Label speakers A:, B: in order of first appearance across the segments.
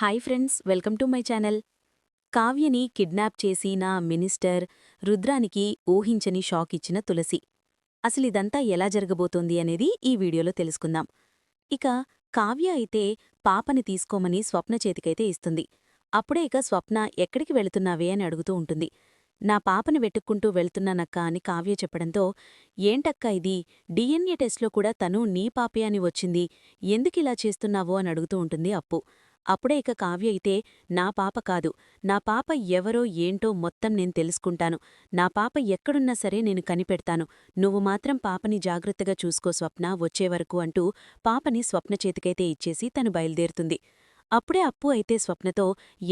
A: Hi friends, welcome to my channel. కావ్యని kidnap చేసిన minister రుద్రానికి ఊహించని షాక్ ఇచ్చిన తులసి. అసలిదంతా ఎలా జరగబోతోంది అనేది ఈ వీడియోలో తెలుసుకుందాం. ఇక కావ్య అయితే పాపని తీసుకోమని స్వప్న చేతికైతే ఇస్తుంది. అప్పుడే ఇక స్వప్న ఎక్కడికి వెళుతున్నావే అని అడుగుతూ ఉంటుంది. నా పాపని వెతుక్కుంటూ వెళ్తున్నానక్క అని కావ్య చెప్పడంతో, ఏంటక్క ఇది, డిఎన్ఏ టెస్ట్లో కూడా తను నీ పాపే అని వచ్చింది, ఎందుకిలా చేస్తున్నావో అని అడుగుతూ ఉంటుంది అప్పు. అప్పుడే ఇక కావ్య అయితే, నా పాప కాదు, నా పాప ఎవరో ఏంటో మొత్తం నేను తెలుసుకుంటాను, నా పాప ఎక్కడున్నా సరే నేను కనిపెడతాను, నువ్వు మాత్రం పాపని జాగ్రత్తగా చూసుకో స్వప్న, వచ్చేవరకు అంటూ పాపని స్వప్న చేతికైతే ఇచ్చేసి తను బయలుదేరుతుంది. అప్పుడే అప్పు అయితే స్వప్నతో,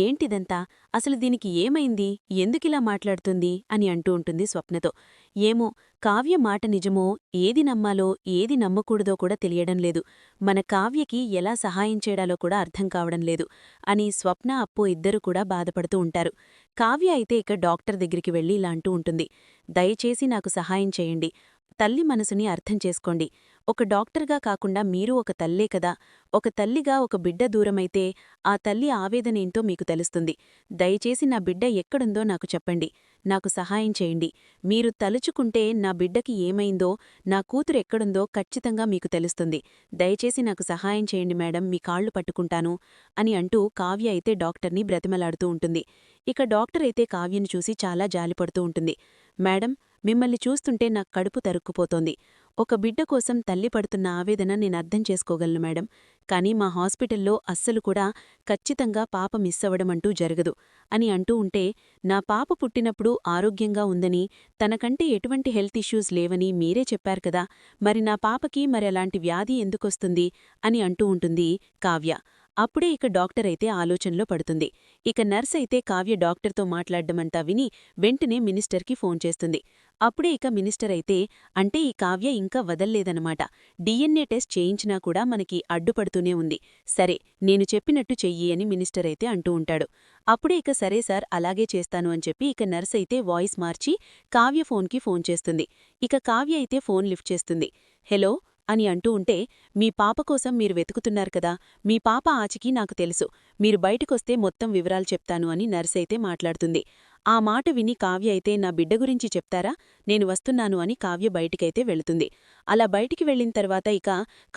A: ఏంటిదంతా, అసలు దీనికి ఏమైంది, ఎందుకిలా మాట్లాడుతుంది అని అంటూ ఉంటుంది స్వప్నతో. ఏమో, కావ్య మాట నిజమో, ఏది నమ్మాలో ఏది నమ్మకూడదో కూడా తెలియడం లేదు, మన కావ్యకి ఎలా సహాయం చేయడాలో కూడా అర్థం కావడం లేదు అని స్వప్న అప్పు ఇద్దరూ కూడా బాధపడుతూ ఉంటారు. కావ్య అయితే ఇక డాక్టర్ దగ్గరికి వెళ్ళి ఇలా అంటూ ఉంటుంది. దయచేసి నాకు సహాయం చేయండి, తల్లి మనసుని అర్థం చేసుకోండి, ఒక డాక్టర్గా కాకుండా మీరు ఒక తల్లే కదా, ఒక తల్లిగా ఒక బిడ్డ దూరమైతే ఆ తల్లి ఆవేదనేంటో మీకు తెలుస్తుంది, దయచేసి నా బిడ్డ ఎక్కడుందో నాకు చెప్పండి, నాకు సహాయం చేయండి, మీరు తలుచుకుంటే నా బిడ్డకి ఏమైందో, నా కూతురు ఎక్కడుందో ఖచ్చితంగా మీకు తెలుస్తుంది, దయచేసి నాకు సహాయం చేయండి మేడం, మీ కాళ్లు పట్టుకుంటాను అని అంటూ కావ్య అయితే డాక్టర్ని బ్రతిమలాడుతూ ఉంటుంది. ఇక డాక్టర్ అయితే కావ్యను చూసి చాలా జాలిపడుతూ ఉంటుంది. మేడం, మిమ్మల్ని చూస్తుంటే నాకు కడుపు తరుక్కుపోతోంది, ఒక బిడ్డ కోసం తల్లి పడుతున్న ఆవేదన నేనర్థం చేసుకోగలను మేడం, కానీ మా హాస్పిటల్లో అస్సలు కూడా ఖచ్చితంగా పాప మిస్సవడమంటూ జరగదు అని అంటూ ఉంటే, నా పాప పుట్టినప్పుడు ఆరోగ్యంగా ఉందని, తనకంటే ఎటువంటి హెల్త్ ఇష్యూస్ లేవని మీరే చెప్పారు కదా, మరి నా పాపకి అలాంటి వ్యాధి ఎందుకొస్తుంది అని అంటూ ఉంటుంది కావ్య. అప్పుడే ఇక డాక్టర్ అయితే ఆలోచనలో పడుతుంది. ఇక నర్స్ అయితే కావ్య డాక్టర్తో మాట్లాడ్డమంతా విని వెంటనే మినిస్టర్కి ఫోన్ చేస్తుంది. అప్పుడే ఇక మినిస్టర్ అయితే, అంటే ఈ కావ్య ఇంకా వదల్లేదనమాట, డిఎన్ఏ టెస్ట్ చేయించినా కూడా మనకి అడ్డుపడుతూనే ఉంది, సరే నేను చెప్పినట్టు చెయ్యి అని మినిస్టర్ అయితే అంటూ ఉంటాడు. అప్పుడే ఇక సరే సార్, అలాగే చేస్తాను అని చెప్పి ఇక నర్స్ అయితే వాయిస్ మార్చి కావ్య ఫోన్కి ఫోన్ చేస్తుంది. ఇక కావ్య అయితే ఫోన్ లిఫ్ట్ చేస్తుంది. హలో అని అంటూ ఉంటే, మీ పాప కోసం మీరు వెతుకుతున్నారు కదా, మీ పాప ఆచికి నాకు తెలుసు, మీరు బయటికొస్తే మొత్తం వివరాలు చెప్తాను అని నర్సైతే మాట్లాడుతుంది. ఆ మాట విని కావ్య అయితే, నా బిడ్డ గురించి చెప్తారా, నేను వస్తున్నాను అని కావ్య బయటికైతే వెళుతుంది. అలా బయటికి వెళ్ళిన తర్వాత ఇక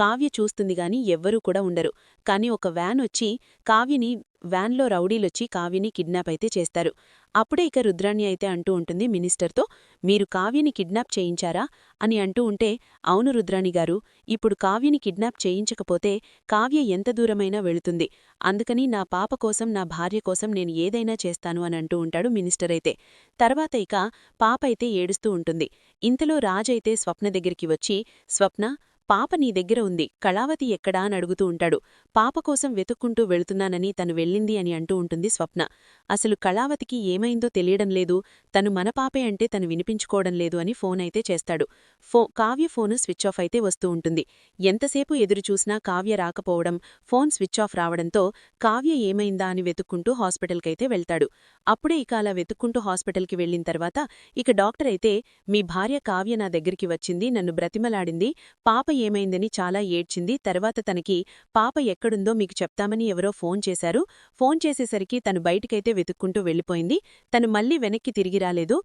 A: కావ్య చూస్తుంది గాని ఎవ్వరూ కూడా ఉండరు. కాని ఒక వ్యాన్ వచ్చి కావ్యని వ్యాన్లో రౌడీలొచ్చి కావ్యని కిడ్నాప్ అయితే చేస్తారు. అప్పుడే ఇక రుద్రాణి అయితే అంటూ ఉంటుంది మినిస్టర్తో, మీరు కావ్యని కిడ్నాప్ చేయించారా అని అంటూ ఉంటే, అవును రుద్రాణిగారు, ఇప్పుడు కావ్యని కిడ్నాప్ చేయించకపోతే కావ్య ఎంత దూరమైనా వెళుతుంది, అందుకని నా పాప కోసం, నా భార్య కోసం నేను ఏదైనా చేస్తాను అని అంటూ ఉంటాడు మినిస్టర్ అయితే. తర్వాత ఇక పాప అయితే ఏడుస్తూ ఉంటుంది. ఇంతలో రాజైతే స్వప్న దగ్గరికి వచ్చి, స్వప్న, పాప నీ దగ్గర ఉంది, కళావతి ఎక్కడా అని అడుగుతూ ఉంటాడు. పాప కోసం వెతుక్కుంటూ వెళుతున్నానని తను వెళ్ళింది అని అంటూ ఉంటుంది స్వప్న. అసలు కళావతికి ఏమైందో తెలియడం లేదు, తను మన పాపే అంటే తను వినిపించుకోవడం లేదు అని ఫోన్ అయితే చేస్తాడు. కావ్య ఫోను స్విచ్ ఆఫ్ అయితే వస్తూ ఉంటుంది. ఎంతసేపు ఎదురుచూసినా కావ్య రాకపోవడం, ఫోన్ స్విచ్ ఆఫ్ రావడంతో కావ్య ఏమైందా అని వెతుక్కుంటూ హాస్పిటల్కైతే వెళ్తాడు. అప్పుడే ఇక అలా వెతుక్కుంటూ హాస్పిటల్కి వెళ్లిన తర్వాత ఇక డాక్టర్ అయితే, మీ భార్య కావ్య నా దగ్గరికి వచ్చింది, నన్ను బ్రతిమలాడింది, పాప ఏమైందని చాలా ఏడ్చింది, తర్వాత తనకి పాప ఎక్కడుందో మీకు చెప్తామని ఎవరో ఫోన్ చేశారు, ఫోన్ చేసేసరికి తను బయటికైతే వెతుక్కుంటూ వెళ్ళిపోయింది, తను మళ్ళీ వెనక్కి తిరిగి రాలేదు,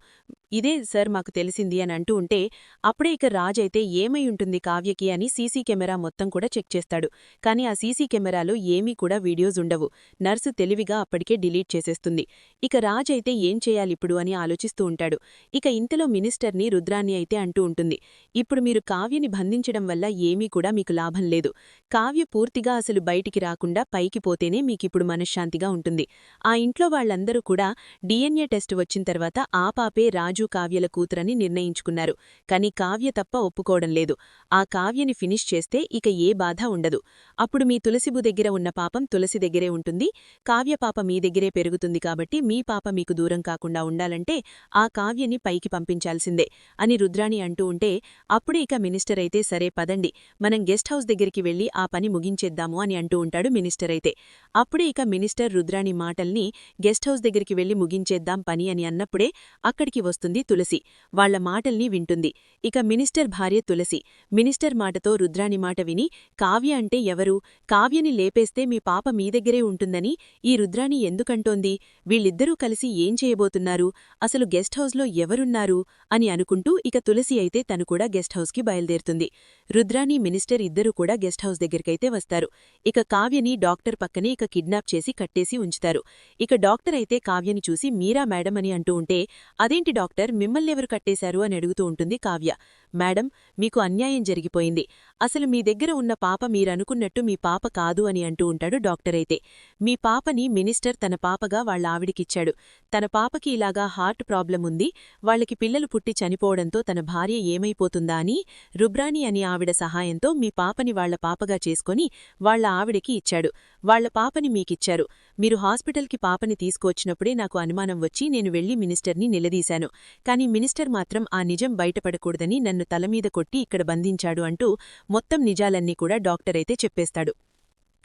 A: ఇదే సార్ మాకు తెలిసింది అని అంటూ ఉంటే, అప్పుడే ఇక రాజైతే ఏమై ఉంటుంది కావ్యకి అని సీసీ కెమెరా మొత్తం కూడా చెక్ చేస్తాడు. కానీ ఆ సీసీ కెమెరాలో ఏమీ కూడా వీడియోస్ ఉండవు. నర్సు తెలివిగా అప్పటికే డిలీట్ చేసేస్తుంది. ఇక రాజైతే ఏం చేయాలిప్పుడు అని ఆలోచిస్తూ ఉంటాడు. ఇక ఇంతలో మినిస్టర్ని రుద్రాణి అయితే అంటూ ఉంటుంది, ఇప్పుడు మీరు కావ్యని బంధించడం వల్ల ఏమీ కూడా మీకు లాభం లేదు, కావ్య పూర్తిగా అసలు బయటికి రాకుండా పైకి పోతేనే మీకిప్పుడు మనశ్శాంతిగా ఉంటుంది. ఆ ఇంట్లో వాళ్లందరూ కూడా డిఎన్ఏ టెస్ట్ వచ్చిన తర్వాత ఆ పాపే రాజు కావ్యల కూతురని నిర్ణయించుకున్నారు. కాని కావ్య తప్ప ఒప్పుకోవడం లేదు. ఆ కావ్యని ఫినిష్ చేస్తే ఇక ఏ బాధ ఉండదు. అప్పుడు మీ తులసిబు దగ్గర ఉన్న పాపం తులసి దగ్గరే ఉంటుంది, కావ్య పాప మీ దగ్గరే పెరుగుతుంది, కాబట్టి మీ పాప మీకు దూరం కాకుండా ఉండాలంటే ఆ కావ్యని పైకి పంపించాల్సిందే అని రుద్రాణి అంటూ ఉంటే, అప్పుడే ఇక మినిస్టర్ అయితే సరే పద
B: పదండి మనం గెస్ట్ హౌస్ దగ్గరికి వెళ్లి ఆ పని ముగించేద్దాము అని అంటూ ఉంటాడు మినిస్టర్ అయితే. అప్పుడే ఇక మినిస్టర్ రుద్రాణి మాటల్ని గెస్ట్ హౌస్ దగ్గరికి వెళ్లి ముగించేద్దాం పని అని అన్నప్పుడే అక్కడికి వస్తుంది తులసి. వాళ్ల మాటల్ని వింటుంది. ఇక మినిస్టర్ భార్య తులసి మినిస్టర్ మాటతో రుద్రాణి మాట విని, కావ్య అంటే ఎవరు, కావ్యని లేపేస్తే మీ పాప మీ దగ్గరే ఉంటుందని ఈ రుద్రాణి ఎందుకంటోంది, వీళ్ళిద్దరూ కలిసి ఏం చేయబోతున్నారు, అసలు గెస్ట్ హౌస్లో ఎవరున్నారు అని అనుకుంటూ ఇక తులసి అయితే తను కూడా గెస్ట్ హౌస్కి బయలుదేరుతుంది. రుద్రాణి మినిస్టర్ ఇద్దరూ కూడా గెస్ట్ హౌస్ దగ్గరికైతే వస్తారు. ఇక కావ్యని డాక్టర్ పక్కనే ఇక కిడ్నాప్ చేసి కట్టేసి ఉంచుతారు. ఇక డాక్టర్ అయితే కావ్యని చూసి మీరా మేడం అని అంటూ ఉంటే, అదేంటి డాక్టర్ మిమ్మల్నెవరు కట్టేశారు అని అడుగుతూ ఉంటుంది కావ్య. మేడం, మీకు అన్యాయం జరిగిపోయింది. అసలు మీ దగ్గర ఉన్న పాప మీరనుకున్నట్టు మీ పాప కాదు అని అంటూ ఉంటాడు డాక్టర్ అయితే. మీ పాపని మినిస్టర్ తన పాపగా వాళ్ళ ఆవిడికిచ్చాడు. తన పాపకి ఇలాగా హార్ట్ ప్రాబ్లం ఉంది, వాళ్లకి పిల్లలు పుట్టి చనిపోవడంతో తన భార్య ఏమైపోతుందా అని రుబ్రాణి అని ఆవిడ సహాయంతో మీ పాపని వాళ్ల పాపగా చేసుకుని వాళ్ల ఆవిడకి ఇచ్చాడు. వాళ్ల పాపని మీకిచ్చారు. మీరు హాస్పిటల్కి పాపని తీసుకువచ్చినప్పుడే నాకు అనుమానం వచ్చి నేను వెళ్లి మినిస్టర్ని నిలదీశాను. కాని మినిస్టర్ మాత్రం ఆ నిజం బయటపడకూడదని నన్ను తలమీద కొట్టి ఇక్కడ బంధించాడు అంటూ మొత్తం నిజాలన్నీ కూడా డాక్టర్ అయితే చెప్పేస్తాడు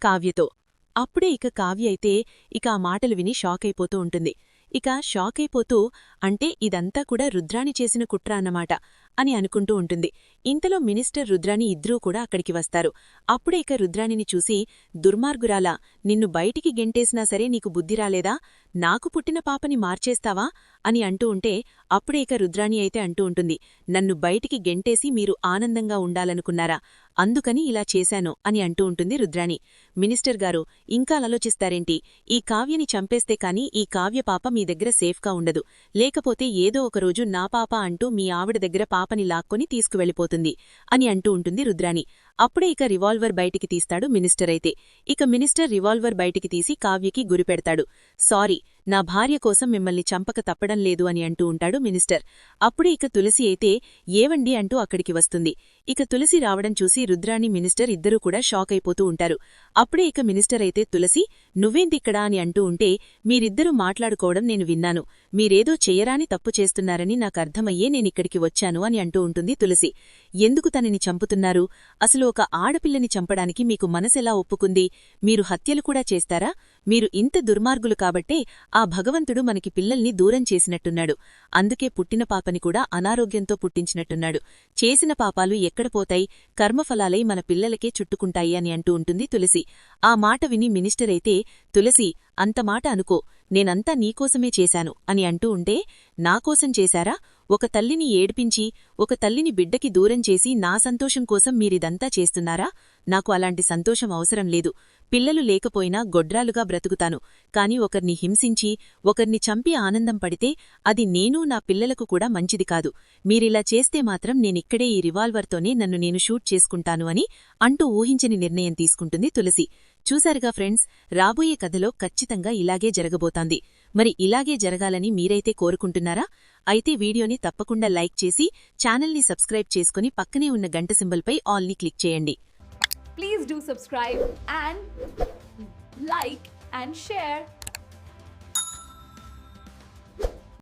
B: కావ్యతో. అప్పుడే ఇక కావ్య అయితే ఇక ఆ మాటలు విని షాకైపోతూ ఉంటుంది. ఇక షాకైపోతూ, అంటే ఇదంతా కూడా రుద్రాణి చేసిన కుట్ర అన్నమాట అని అనుకుంటూ ఉంటుంది. ఇంతలో మినిస్టర్ రుద్రాణి ఇద్దరూ కూడా అక్కడికి వస్తారు. అప్పుడే ఇక రుద్రాణిని చూసి, దుర్మార్గురాలా, నిన్ను బయటికి గెంటేసినా సరే నీకు బుద్ధి రాలేదా, నాకు పుట్టిన పాపని మార్చేస్తావా అని అంటూ ఉంటే, అప్పుడే ఇక రుద్రాణి అయితే అంటూ ఉంటుంది, నన్ను బయటికి గెంటేసి మీరు ఆనందంగా ఉండాలనుకున్నారా, అందుకని ఇలా చేశాను అని అంటూ ఉంటుంది రుద్రాణి. మినిస్టర్ గారు, ఇంకా ఆలోచిస్తారేంటి, ఈ కావ్యని చంపేస్తే కాని ఈ కావ్య పాప మీ దగ్గర సేఫ్గా ఉండదు, లేకపోతే ఏదో ఒకరోజు నా పాప అంటూ మీ ఆవిడ దగ్గర పాపని లాక్కొని తీసుకువెళ్ళిపోతుంది అని అంటూ ఉంటుంది రుద్రాణి. అప్పుడే ఇక రివాల్వర్ బయటికి తీస్తాడు మినిస్టర్ అయితే. ఇక మినిస్టర్ రివాల్వర్ బయటికి తీసి కావ్యకి గురిపెడతాడు. సారీ, నా భార్య కోసం మిమ్మల్ని చంపక తప్పడం లేదు అని అంటూ ఉంటాడు మినిస్టర్. అప్పుడే ఇక తులసి అయితే, ఏవండి అంటూ అక్కడికి వస్తుంది. ఇక తులసి రావడం చూసి రుద్రాణి మినిస్టర్ ఇద్దరూ కూడా షాక్ అయిపోతూ ఉంటారు. అప్పుడే ఇక మినిస్టర్ అయితే, తులసి నువ్వేంతిక్కడా అని అంటూ ఉంటే, మీరిద్దరూ మాట్లాడుకోవడం నేను విన్నాను, మీరేదో చెయ్యరాని తప్పు చేస్తున్నారని నాకర్థమయ్యే నేనిక్కడికి వచ్చాను అని అంటూ ఉంటుంది తులసి. ఎందుకు తనని చంపుతున్నారు, అసలు ఒక ఆడపిల్లని చంపడానికి మీకు మనసెలా ఒప్పుకుంది, మీరు హత్యలు కూడా చేస్తారా, మీరు ఇంత దుర్మార్గులు కాబట్టే ఆ భగవంతుడు మనకి పిల్లల్ని దూరం చేసినట్టున్నాడు, అందుకే పుట్టిన పాపని కూడా అనారోగ్యంతో పుట్టించినట్టున్నాడు, చేసిన పాపాలు ఎక్కడ పోతాయి, కర్మఫలాలై మన పిల్లలకే చుట్టుకుంటాయి అని అంటూ ఉంటుంది తులసి. ఆ మాట విని మినిస్టర్ అయితే, తులసి అంత మాట అనుకో, నేనంతా నీకోసమే చేశాను అని అంటూ ఉంటే, నాకోసం చేశారా, ఒక తల్లిని ఏడ్పించి ఒక తల్లిని బిడ్డకి దూరం చేసి నా సంతోషం కోసం మీరిదంతా చేస్తున్నారా, నాకు అలాంటి సంతోషం అవసరం లేదు, పిల్లలు లేకపోయినా గొడ్రాలుగా బ్రతుకుతాను, కాని ఒకర్ని హింసించి ఒకర్ని చంపి ఆనందం పడితే అది నేను నా పిల్లలకు కూడా మంచిది కాదు, మీరిలా చేస్తే మాత్రం నేనిక్కడే ఈ రివాల్వర్తోనే నన్ను నేను షూట్ చేసుకుంటాను అని అంటూ ఊహించని నిర్ణయం తీసుకుంటుంది తులసి. చూశారుగా ఫ్రెండ్స్, రాబోయే కథలో ఖచ్చితంగా ఇలాగే జరగబోతాంది. మరి ఇలాగే జరగాలని మీరైతే కోరుకుంటున్నారా? అయితే వీడియోని తప్పకుండా లైక్ చేసి ఛానల్ని సబ్స్క్రైబ్ చేసుకుని పక్కనే ఉన్న గంట సింబల్పై ఆల్ని క్లిక్ చేయండి.
C: Please do subscribe and like and share.